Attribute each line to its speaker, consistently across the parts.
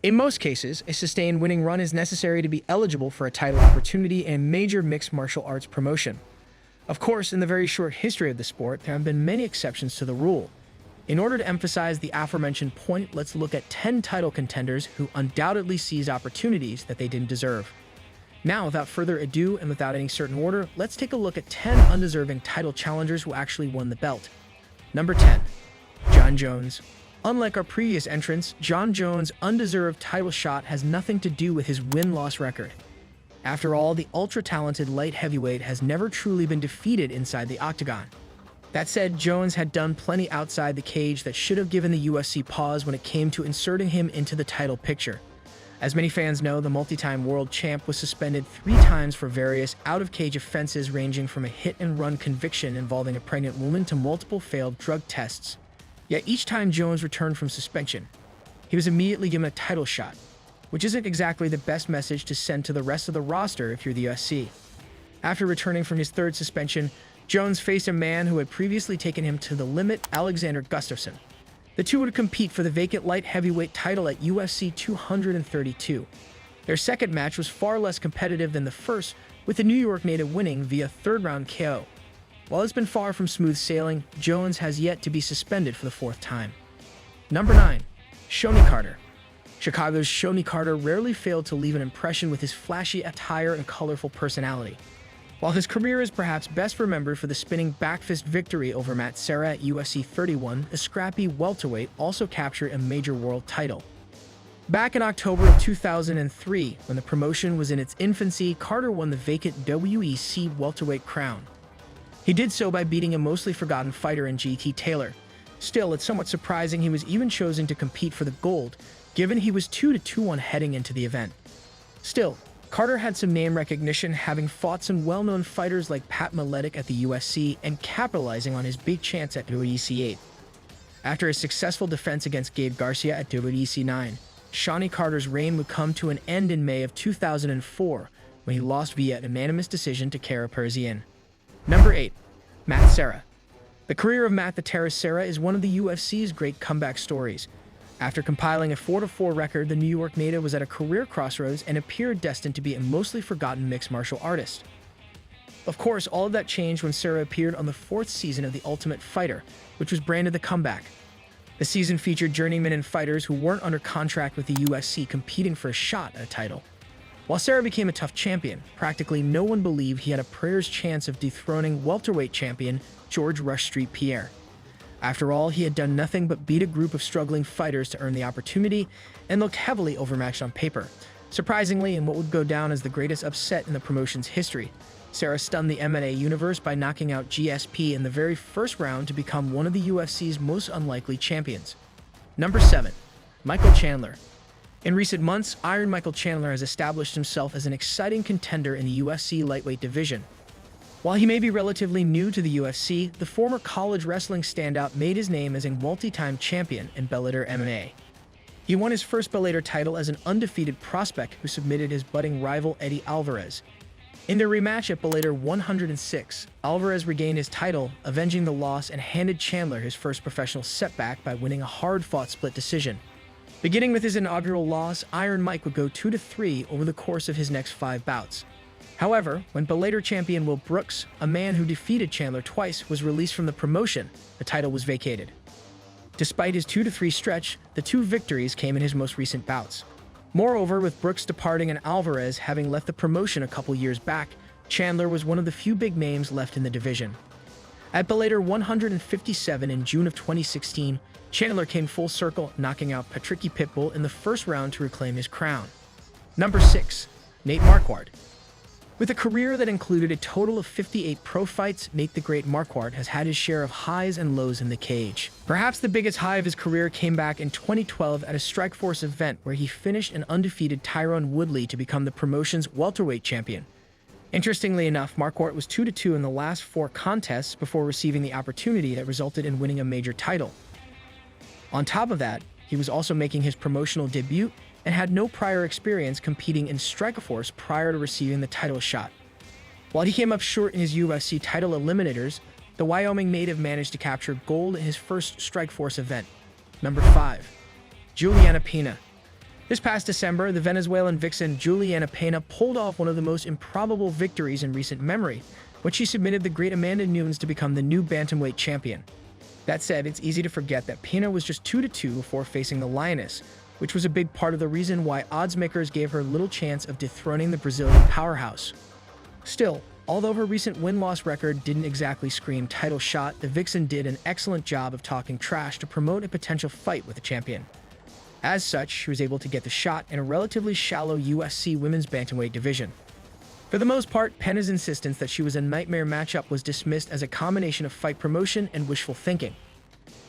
Speaker 1: In most cases, a sustained winning run is necessary to be eligible for a title opportunity in a major mixed martial arts promotion. Of course, in the very short history of the sport, there have been many exceptions to the rule. In order to emphasize the aforementioned point, let's look at 10 title contenders who undoubtedly seized opportunities that they didn't deserve. Now, without further ado and without any certain order, let's take a look at 10 undeserving title challengers who actually won the belt. Number 10. Jon Jones. Unlike our previous entrants, Jon Jones' undeserved title shot has nothing to do with his win-loss record. After all, the ultra-talented light heavyweight has never truly been defeated inside the octagon. That said, Jones had done plenty outside the cage that should have given the UFC pause when it came to inserting him into the title picture. As many fans know, the multi-time world champ was suspended 3 times for various out-of-cage offenses ranging from a hit-and-run conviction involving a pregnant woman to multiple failed drug tests. Yet each time Jones returned from suspension, he was immediately given a title shot, which isn't exactly the best message to send to the rest of the roster if you're the UFC. After returning from his 3rd suspension, Jones faced a man who had previously taken him to the limit, Alexander Gustafsson. The two would compete for the vacant light heavyweight title at UFC 232. Their second match was far less competitive than the first, with the New York native winning via 3rd-round KO. While it's been far from smooth sailing, Jones has yet to be suspended for the 4th time. Number 9. Shonie Carter. Chicago's Shonie Carter rarely failed to leave an impression with his flashy attire and colorful personality. While his career is perhaps best remembered for the spinning backfist victory over Serra at UFC 31, the scrappy welterweight also captured a major world title. Back in October of 2003, when the promotion was in its infancy, Carter won the vacant WEC welterweight crown. He did so by beating a mostly forgotten fighter in G.T. Taylor. Still, it's somewhat surprising he was even chosen to compete for the gold, given he was 2-1 heading into the event. Still, Carter had some name recognition, having fought some well-known fighters like Pat Miletic at the USC and capitalizing on his big chance at WEC 8. After a successful defense against Gabe Garcia at WEC 9, Shonie Carter's reign would come to an end in May of 2004 when he lost via unanimous decision to Kara Persian. Number 8. Matt Serra. The career of Matt the Terror Serra is one of the UFC's great comeback stories. After compiling a 4-4 record, the New York native was at a career crossroads and appeared destined to be a mostly forgotten mixed martial artist. Of course, all of that changed when Serra appeared on the 4th season of The Ultimate Fighter, which was branded The Comeback. The season featured journeymen and fighters who weren't under contract with the UFC competing for a shot at a title. While Serra became a tough champion, practically no one believed he had a prayer's chance of dethroning welterweight champion George Rush Street Pierre. After all, he had done nothing but beat a group of struggling fighters to earn the opportunity and looked heavily overmatched on paper. Surprisingly, in what would go down as the greatest upset in the promotion's history, Serra stunned the MMA universe by knocking out GSP in the very first round to become one of the UFC's most unlikely champions. Number 7. Michael Chandler. In recent months, Iron Michael Chandler has established himself as an exciting contender in the UFC lightweight division. While he may be relatively new to the UFC, the former college wrestling standout made his name as a multi-time champion in Bellator MMA. He won his first Bellator title as an undefeated prospect who submitted his budding rival Eddie Alvarez. In their rematch at Bellator 106, Alvarez regained his title, avenging the loss, and handed Chandler his first professional setback by winning a hard-fought split decision. Beginning with his inaugural loss, Iron Mike would go 2-3 over the course of his next 5 bouts. However, when Bellator champion Will Brooks, a man who defeated Chandler twice, was released from the promotion, the title was vacated. Despite his 2-3 stretch, the 2 victories came in his most recent bouts. Moreover, with Brooks departing and Alvarez having left the promotion a couple years back, Chandler was one of the few big names left in the division. At Bellator 157 in June of 2016, Chandler came full circle, knocking out Patricky Pitbull in the first round to reclaim his crown. Number 6. Nate Marquart. With a career that included a total of 58 pro fights, Nate the Great Marquart has had his share of highs and lows in the cage. Perhaps the biggest high of his career came back in 2012 at a Strikeforce event where he finished an undefeated Tyrone Woodley to become the promotion's welterweight champion. Interestingly enough, Marquart was 2-2 in the last 4 contests before receiving the opportunity that resulted in winning a major title. On top of that, he was also making his promotional debut and had no prior experience competing in Strikeforce prior to receiving the title shot. While he came up short in his UFC title eliminators, the Wyoming native managed to capture gold in his first Strikeforce event. Number 5. Juliana Pena. This past December, the Venezuelan vixen Juliana Pena pulled off one of the most improbable victories in recent memory when she submitted the great Amanda Nunes to become the new bantamweight champion. That said, it's easy to forget that Pena was just 2-2 before facing the Lioness, which was a big part of the reason why odds makers gave her little chance of dethroning the Brazilian powerhouse. Still, although her recent win-loss record didn't exactly scream title shot, the vixen did an excellent job of talking trash to promote a potential fight with the champion. As such, she was able to get the shot in a relatively shallow UFC women's bantamweight division. For the most part, Pena's insistence that she was a nightmare matchup was dismissed as a combination of fight promotion and wishful thinking.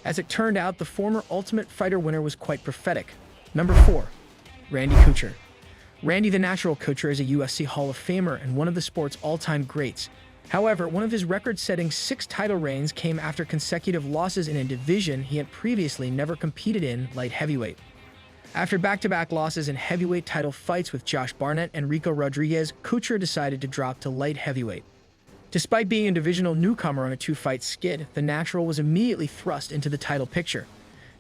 Speaker 1: As it turned out, the former Ultimate Fighter winner was quite prophetic. Number 4. Randy Couture. Randy the Natural Couture is a UFC Hall of Famer and one of the sport's all-time greats. However, one of his record-setting 6 title reigns came after consecutive losses in a division he had previously never competed in, light heavyweight. After back-to-back losses in heavyweight title fights with Josh Barnett and Rico Rodriguez, Couture decided to drop to light heavyweight. Despite being a divisional newcomer on a 2-fight skid, the Natural was immediately thrust into the title picture.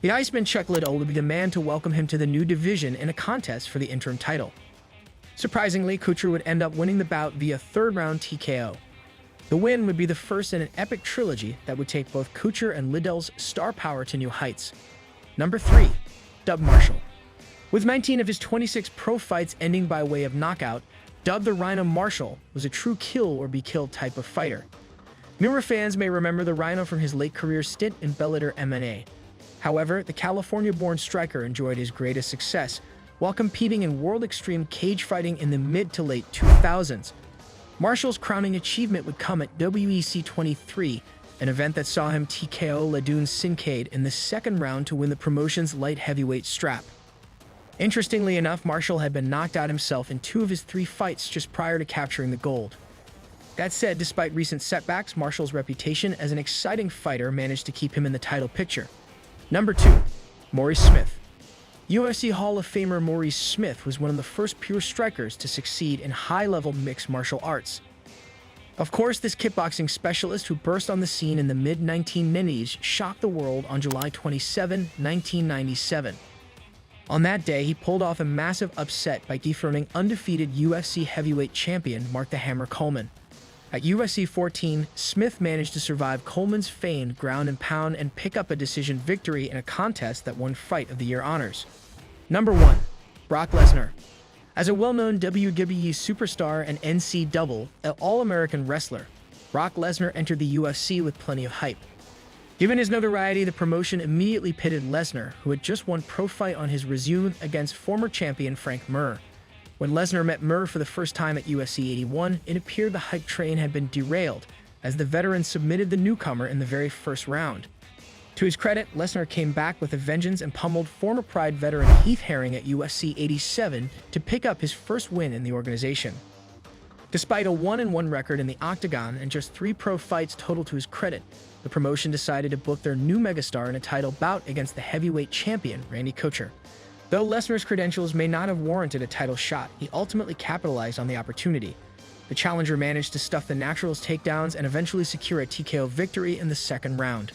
Speaker 1: The Iceman Chuck Liddell would be the man to welcome him to the new division in a contest for the interim title. Surprisingly, Couture would end up winning the bout via third-round TKO. The win would be the first in an epic trilogy that would take both Couture and Liddell's star power to new heights. Number 3. Dub Marshall. With 19 of his 26 pro fights ending by way of knockout, Dub the Rhino Marshall was a true kill-or-be-killed type of fighter. Newer fans may remember the Rhino from his late career stint in Bellator MMA. However, the California-born striker enjoyed his greatest success while competing in World Extreme cage fighting in the mid to late 2000s. Marshall's crowning achievement would come at WEC 23, an event that saw him TKO Ladun Sincade in the second round to win the promotion's light heavyweight strap. Interestingly enough, Marshall had been knocked out himself in 2 of his 3 fights just prior to capturing the gold. That said, despite recent setbacks, Marshall's reputation as an exciting fighter managed to keep him in the title picture. Number 2. Moris Smith. UFC Hall of Famer Moris Smith was one of the first pure strikers to succeed in high-level mixed martial arts. Of course, this kickboxing specialist who burst on the scene in the mid-1990s shocked the world on July 27, 1997. On that day, he pulled off a massive upset by dethroning undefeated UFC heavyweight champion Mark the Hammer Coleman. At UFC 14, Smith managed to survive Coleman's feigned ground and pound and pick up a decision victory in a contest that won Fight of the Year honors. Number 1. Brock Lesnar. As a well-known WWE superstar and NC double, an All-American wrestler, Brock Lesnar entered the UFC with plenty of hype. Given his notoriety, the promotion immediately pitted Lesnar, who had just won pro fight on his resume, against former champion Frank Mir. When Lesnar met Mir for the first time at UFC 81, it appeared the hype train had been derailed, as the veteran submitted the newcomer in the very first round. To his credit, Lesnar came back with a vengeance and pummeled former Pride veteran Heath Herring at UFC 87 to pick up his first win in the organization. Despite a 1-1 record in the octagon and just 3 pro fights total to his credit, the promotion decided to book their new megastar in a title bout against the heavyweight champion, Randy Couture. Though Lesnar's credentials may not have warranted a title shot, he ultimately capitalized on the opportunity. The challenger managed to stuff the Natural's takedowns and eventually secure a TKO victory in the second round.